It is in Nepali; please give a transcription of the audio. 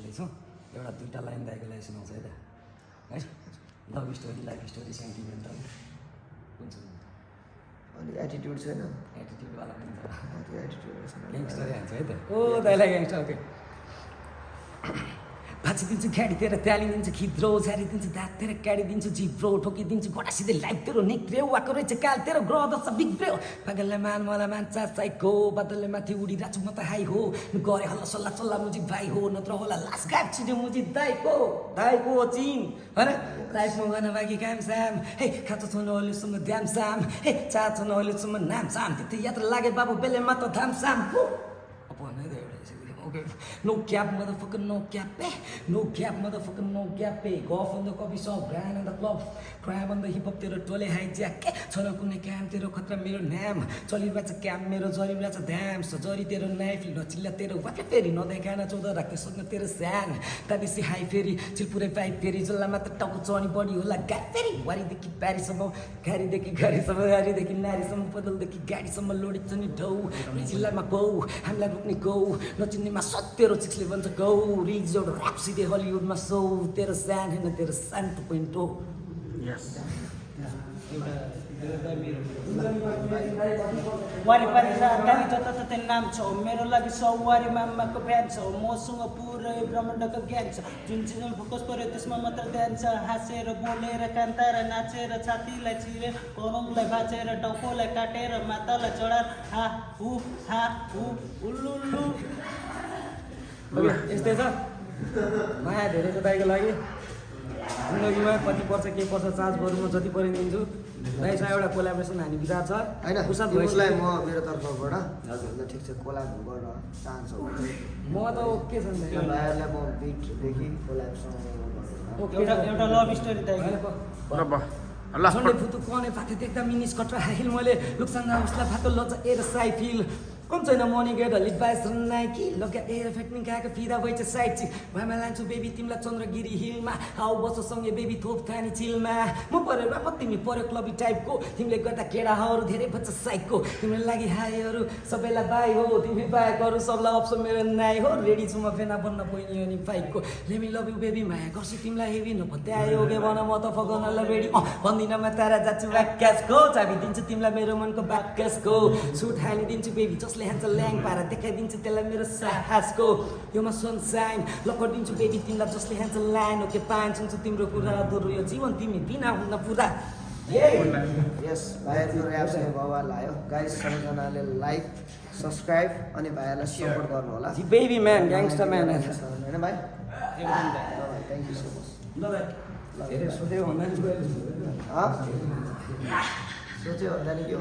गर्दैछौँ एउटा दुईवटा लाइन दाइको लागि सुनाउँछ है त है love story life story sentimental कुन चाहिँ अनि एटिट्युड छैन एटिट्युडवाला पनि छ त्यो एटिट्युड ग्याङ्स्टरै हान्छ है त ओ दाइलाई ग्याङ्स्टर ओके भाँचिदिन्छु गाडी तेरो त्यालिदिन्छु खिद्रो झारिदिन्छु दाँत तेरो काटिदिन्छु जिब्रो ठोकिदिन्छु गटासिँदै लाइफ तेरो नेक्रे वाको रहेछ काल तेरो ग्रह दशा बिग्रियो पागलले मान मलाई मान्छ साइको बादलले माथि उडिरहेको छु म त हाई हो गरे हल्ला सल्लाह चल्ला मुजी भाइ हो नत्र होला लास गाप छिड्यो मुजी दाइको चिन होइन लाइफमा गर्न बाँकी काम साम हे खाँचो छ नअहिलेसम्म ध्यान साम हे चाह छ नअहिलेसम्म नाम साम त्यति यात्रा लागे बाबु बेलेमा त धाम साम हो अब भन्नु है त एउटा okay. No cap, motherfucker, no cap, eh? No cap, motherfucker, no cap, eh? Golf on the coffee shop, grind on the club, crab on the hip hop, तेरो टोले hijack, छोरा कुनै काम तेरो खतरा मेरो नाम चलिरहेछ क्याम मेरो जरिरहेछ ध्याम सजरी तेरो नाइफ नचिल्ला तेरो वाक्य फेरि नदेखान 14 राख्दै सोध्न तेरो स्यान तादेशी हाई फेरि चिलपुरे पाइप फेरि जल्लामा त टाउको चढी बढी होला गा फेरि वारीदेखि प्यारिसम्म गाडीदेखि गाडीसम्म गाडीदेखि नारीसम्म पदलदेखि गाडीसम्म लोडित छ नि ढौ जिल्लामा गौ हामीलाई रोक्ने गौ नचिन्नेमा तेरो चिक्सले भन्छ गौ रिलिज एउटा ऱ्याप सिधै हलिउडमा सौ तेरो स्यान होइन तेरो सान 2.0 वारिपारि राजधानी जताततै नाम छ मेरो लागि सौवारी मामाको बिहान छ मसँग पुरै ब्रह्माण्डको ज्ञान छ जुन चिजमा फोकस पर्यो त्यसमा मात्र ध्यान छ हाँसेर बोलेर कान्तार नाचेर छातीलाई चिरेर करौँलाई बाँचेर टाउकोलाई काटेर मातालाई चढाएर हा हु उल्लुल्लु यस्तै छ माया धेरै छ दाइको लागि जिन्दगीमा कति पर्छ के पर्छ चार्ज गरौँ म जति पऱ्यो दिन्छु दाइसँग एउटा कोलाबरेसन हामी विचार छ होइन कुशल उसलाई म मेरो तर्फबाट हजुर ठिक छ कोलाब गर्न चाहन्छु म त ओके छ नि भाइहरूलाई म बिटदेखि कोलाबसँग एउटा लभ स्टोरी दाइ झन्डै फुतु कने फाते देख्दा मिनिस कट्रा हाइल मैले लुक्सँग उसलाई फातो लज्जा एर साइफिल कम छैन मनी गेटहरूले बाइस नाइकी लग्या एयर फेक्ने गएको फिदा भइछ साइड चिक भाइमा लान्छु बेबी तिमीलाई चन्द्रगिरी हिलमा आऊ बसोसँगै बेबी थोप खाने चिलमा म पऱ्यो राप तिमी पऱ्यो क्लबी टाइपको तिमीले गर्दा केडाहरू धेरै भन्छ साइकको तिम्रो लागि हाईहरू सबैलाई बाई हो तिमी बाहेकहरू सबलाई अप्सन मेरो नाइ हो रेडी छु म फेना बन्न बहिनी अनि बाइकको लेमी लभ यु बेबी माया गर्छु तिमीलाई हेभी नभन्दै आयो गे भन म त फगाउनलाई रेडी भन्दिनँ म तारा जान्छु ब्याक्यासको चाबी दिन्छु तिमीलाई मेरो मनको ब्याक्यासको सुट हालिदिन्छु बेबी जसले हान्छ ल्याङ पारा देखाइदिन्छु त्यसलाई मेरो साहसको योमा सनसाइन लकडिन्छु बेबी तिमीलाई जसले हान्छ ल्यान्ड ओके पाइन्छ तिम्रो कुरा अधुरो यो जीवन तिमी बिना हुन्न पुरा यस भाइहरूको ऱ्याप्सले बवाल आयो गाइस सबैजनाले लाइक सब्सक्राइब अनि भाइहरूलाई सपोर्ट गर्नु होला बेबी म्यान ग्याङ्स्टर म्यान होइन भाइ थ्याङ्क यू सो मच धेरै सोध्यो भन्दा सोच्यो भन्दा नि के हो